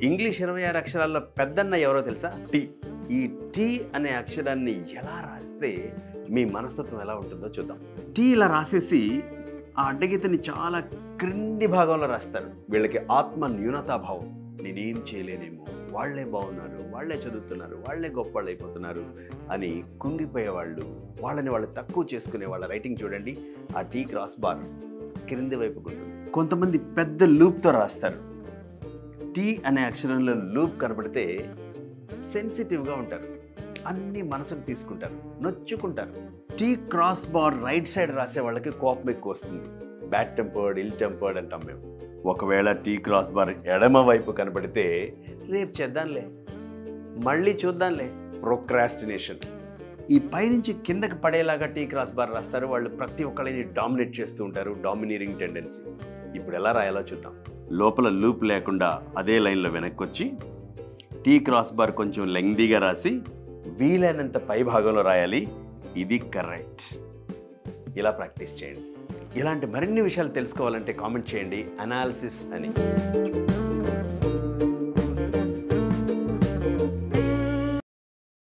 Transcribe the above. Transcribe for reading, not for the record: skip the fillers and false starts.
English 26 అక్షరాల్లో పెద్దన్న ఎవరో తెలుసా? టీ. ఈ టీ అనే అక్షరాన్ని ఎలా రాస్తే మీ మనస్తత్వం ఎలా ఉంటుందో చూద్దాం. టీ ఇలా రాసేసి ఆ అడ్డగీతని చాలా క్రింది భాగంలో రాస్తారు. వీళ్ళకి ఆత్మ న్యూనతాభావం. నేనేం చేయలేనేమో, వాళ్లే బాగున్నారు, వాళ్లే చదువుతున్నారు, వాళ్లే గొప్పవాళ్ళు అయిపోతున్నారు అని కుంగిపోయేవాళ్ళు, వాళ్ళని వాళ్ళు తక్కువ చేసుకునే వాళ్ళ రైటింగ్ చూడండి. ఆ టీ క్రాస్ బార్ క్రింది వైపుకు ఉంటుంది. కొంతమంది పెద్ద లూప్తో రాస్తారు. టీ అనే అక్షరంలో లూప్ కనబడితే సెన్సిటివ్గా ఉంటారు, అన్నీ మనసుకు తీసుకుంటారు, నొచ్చుకుంటారు. T cross bar right side రాసే వాళ్ళకి కోపం ఎక్కువ వస్తుంది. బ్యాడ్ టెంపర్డ్, ఇల్ టెంపర్డ్ అంటాం మేము. ఒకవేళ టీ క్రాస్ బార్ ఎడమ వైపు కనబడితే రేపు చేద్దాంలే, మళ్ళీ చూద్దాంలే, ప్రోక్రాస్టినేషన్. ఈ పైనుంచి కిందకి పడేలాగా టీ క్రాస్ బార్ రాస్తారు. వాళ్ళు ప్రతి ఒక్కళ్ళని డామినేట్ చేస్తూ ఉంటారు, డామినేరింగ్ టెండెన్సీ. ఇప్పుడు ఎలా రాయాలో చూద్దాం. లోపల లూప్ లేకుండా అదే లైన్లో వెనక్కి వచ్చి టీ క్రాస్ బార్ కొంచెం లెంగ్దీగా రాసి వీలైనంత పై భాగంలో రాయాలి. ఇది కరెక్ట్. ఇలా ప్రాక్టీస్ చేయండి. ఇలాంటి మరిన్ని విషయాలు తెలుసుకోవాలంటే కామెంట్ చేయండి అనాలిసిస్ అని.